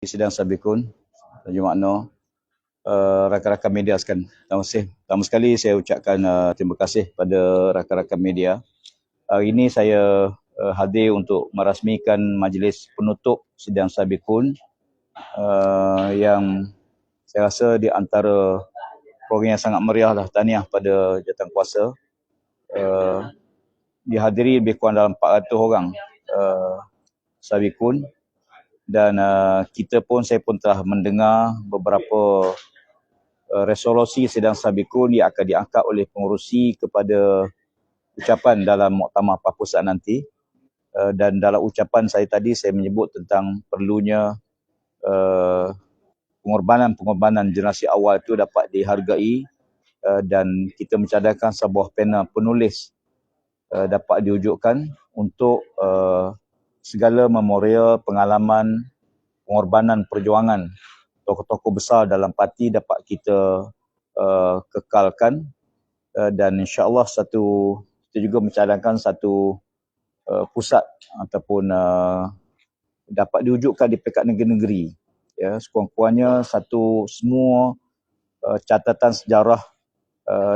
Sidang Sabikun, Haji Makno, rakan-rakan media sekalian. Terima kasih. Pertama sekali saya ucapkan terima kasih pada rakan-rakan media. Hari ini saya hadir untuk merasmikan majlis penutup Sidang Sabikun yang saya rasa di antara program yang sangat meriah lah, tahniah pada jawatankuasa. Dihadiri lebih kurang dalam 400 orang Sabikun. Dan saya pun telah mendengar beberapa resolusi sidang Sabikun yang akan diangkat oleh pengerusi kepada ucapan dalam Muktamar Pusat nanti. Dan dalam ucapan saya tadi, saya menyebut tentang perlunya pengorbanan generasi awal itu dapat dihargai, dan kita mencadangkan sebuah panel penulis dapat diwujudkan untuk segala memorial pengalaman pengorbanan perjuangan tokoh-tokoh besar dalam parti dapat kita kekalkan, dan insya-Allah kita juga mencadangkan satu pusat ataupun dapat diwujudkan di peringkat negeri-negeri, ya, sekurang-kurangnya semua catatan sejarah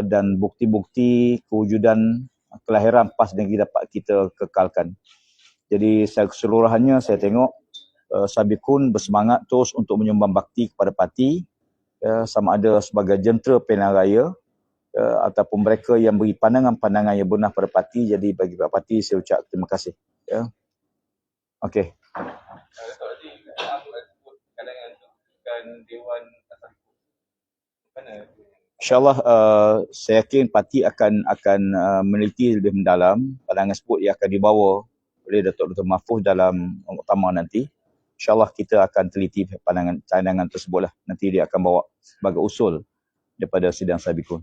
dan bukti-bukti kewujudan kelahiran PAS negeri dapat kita kekalkan. Jadi secara keseluruhannya saya tengok Sabikun bersemangat terus untuk menyumbang bakti kepada parti, sama ada sebagai jentera pilihan raya ataupun mereka yang beri pandangan-pandangan yang benar pada parti. Jadi bagi parti saya ucap terima kasih. Ya. Okey. InsyaAllah saya yakin parti akan meneliti lebih mendalam pandangan sebut yang akan dibawa oleh Datuk Dr. Mahfuz dalam muktamar nanti. InsyaAllah kita akan teliti pandangan tersebutlah. Nanti dia akan bawa sebagai usul daripada sidang Sabikun.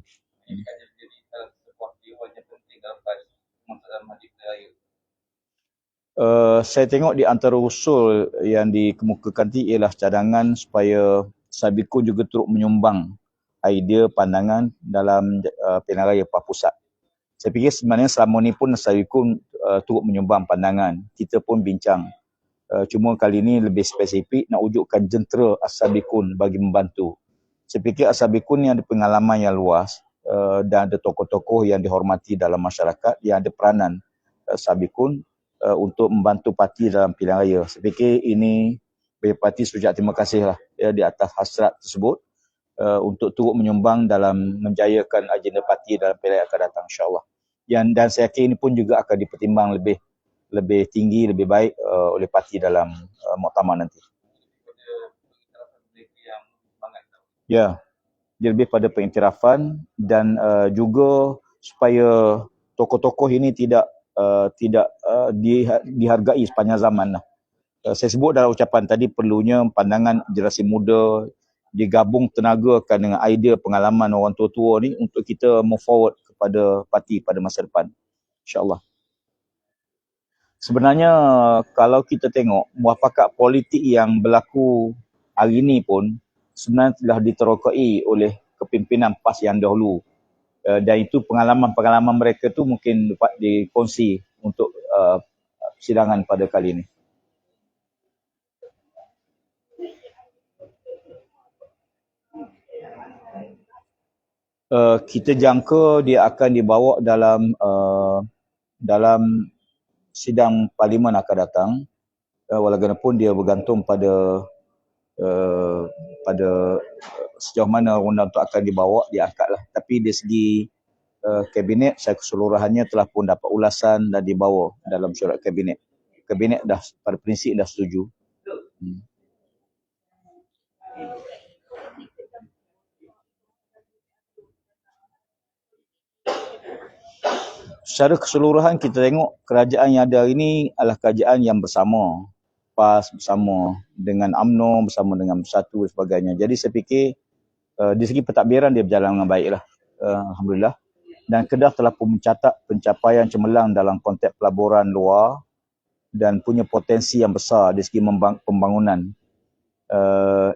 Saya tengok di antara usul yang dikemukakan tadi ialah cadangan supaya Sabikun juga turut menyumbang idea pandangan dalam pilihan raya PAS Pusat. Saya fikir sebenarnya selama ni pun Sabikun turut menyumbang pandangan. Kita pun bincang. Cuma kali ini lebih spesifik nak wujudkan jentera Sabikun bagi membantu. Saya fikir Sabikun ni ada pengalaman yang luas dan ada tokoh-tokoh yang dihormati dalam masyarakat yang ada peranan Sabikun untuk membantu parti dalam pilihan raya. Saya fikir ini bagi parti sujud terima kasih lah, ya, di atas hasrat tersebut untuk turut menyumbang dalam menjayakan agenda parti dalam pilihan akan datang, insya-Allah. Dan saya yakin ini pun juga akan dipertimbang lebih tinggi, lebih baik oleh parti dalam muktamar nanti. Ya, dia lebih pada pengiktirafan dan juga supaya tokoh-tokoh ini tidak dihargai sepanjang zaman lah. Saya sebut dalam ucapan tadi perlunya pandangan generasi muda digabung tenagakan dengan idea pengalaman orang tua-tua ni untuk kita move forward kepada parti pada masa depan, insya-Allah. Sebenarnya kalau kita tengok muafakat politik yang berlaku hari ini pun sebenarnya telah diterokai oleh kepimpinan PAS yang dahulu, dan itu pengalaman-pengalaman mereka tu mungkin dapat dikongsi untuk persidangan pada kali ini. Kita jangka dia akan dibawa dalam sidang parlimen akan datang, walaupun dia bergantung pada sejauh mana undang tu akan dibawa, diangkatlah. Tapi dari segi kabinet secara keseluruhannya telah pun dapat ulasan dan dibawa dalam syurat kabinet. Kabinet dah pada prinsip dah setuju. Secara keseluruhan kita tengok kerajaan yang ada hari ini adalah kerajaan yang bersama. PAS bersama dengan UMNO, bersama dengan Bersatu dan sebagainya. Jadi saya fikir di segi pentadbiran dia berjalan dengan baiklah. Alhamdulillah. Dan Kedah telah pun mencatat pencapaian cemerlang dalam konteks pelaburan luar dan punya potensi yang besar di segi pembangunan.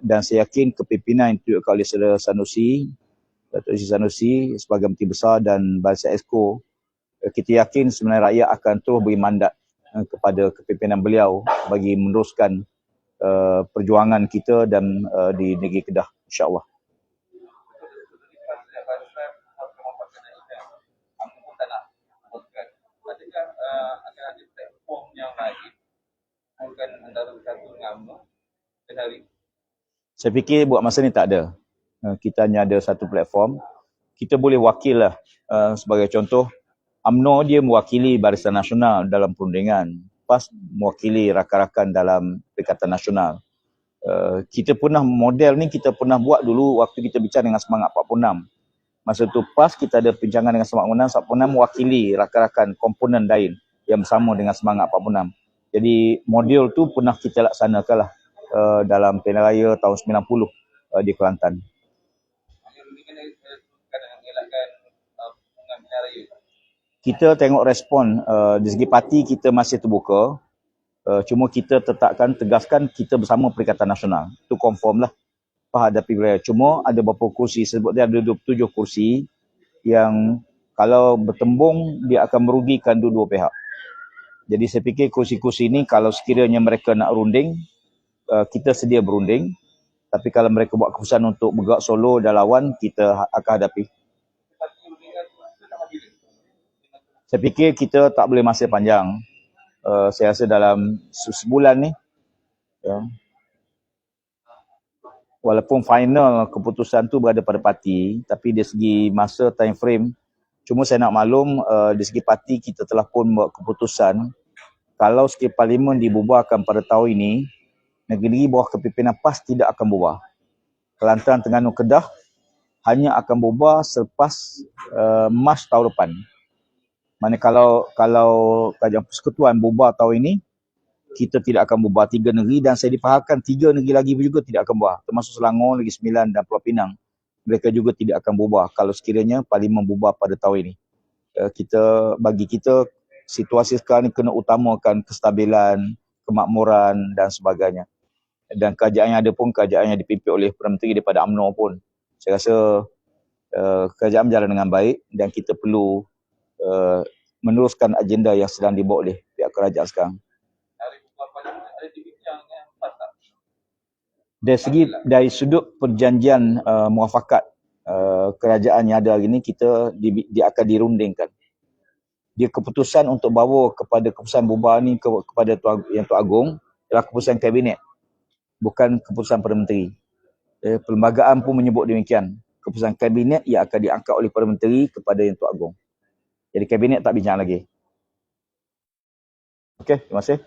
Dan saya yakin kepimpinan yang ditunjukkan oleh Saudara Sanusi, Datuk Seri Sanusi sebagai Menteri Besar dan Barisan Exco, kita yakin sebenarnya rakyat akan terus beri mandat kepada kepimpinan beliau bagi meneruskan perjuangan kita dan di negeri Kedah, insya-Allah. Saya fikir buat masa ni tak ada. Kita hanya ada satu platform. Kita boleh wakil lah. Sebagai contoh, UMNO dia mewakili Barisan Nasional dalam perundingan. PAS mewakili rakan-rakan dalam Perikatan Nasional. Kita pernah model ni kita pernah buat dulu waktu kita bincang dengan Semangat 46. Masa tu PAS kita ada pinjangan dengan Semangat 46 mewakili rakan-rakan komponen lain yang bersama dengan Semangat 46. Jadi model tu pernah kita laksanakan lah dalam pilihan raya tahun 90 di Kelantan. Kita tengok respon di segi parti kita masih terbuka. Cuma kita tegaskan kita bersama Perikatan Nasional. Itu confirm lah hadapi pilihan raya. Cuma ada beberapa kursi, sebab dia ada 27 kursi yang kalau bertembung dia akan merugikan dua-dua pihak. Jadi saya fikir kursi-kursi ini kalau sekiranya mereka nak runding, kita sedia berunding. Tapi kalau mereka buat keputusan untuk bergerak solo dan lawan, kita akan hadapi. Saya fikir kita tak boleh masa panjang. Saya rasa dalam sebulan ni, ya, walaupun final keputusan tu berada pada parti, tapi dari segi masa time frame, cuma saya nak maklum dari segi parti kita telah pun buat keputusan kalau sekiranya parlimen dibubarkan pada tahun ini, negeri bawah kepimpinan PAS tidak akan bubar. Kelantan, Terengganu, Kedah hanya akan bubar selepas Mac tahun depan. Mana kalau Kerajaan Persekutuan bubar tahun ini, kita tidak akan bubar 3 negeri dan saya difahamkan 3 negeri lagi juga tidak akan bubar. Termasuk Selangor, Negeri Sembilan dan Pulau Pinang. Mereka juga tidak akan bubar kalau sekiranya parlimen bubar pada tahun ini. Bagi kita, situasi sekarang ni kena utamakan kestabilan, kemakmuran dan sebagainya. Dan kerajaan yang ada pun kerajaan yang dipimpin oleh Perdana Menteri daripada UMNO pun. Saya rasa kerajaan berjalan dengan baik dan kita perlu meneruskan agenda yang sedang dibawa oleh pihak kerajaan sekarang. Dari sudut perjanjian muafakat kerajaan yang ada hari ini, dia akan dirundingkan. Dia keputusan untuk bawa kepada keputusan bubar ni kepada Yang Agung ialah keputusan kabinet, bukan keputusan Perdana Menteri. Perlembagaan pun menyebut demikian. Keputusan kabinet yang akan diangkat oleh Perdana Menteri kepada Yang Agung. Jadi kabinet tak bincang lagi. Okey, terima kasih.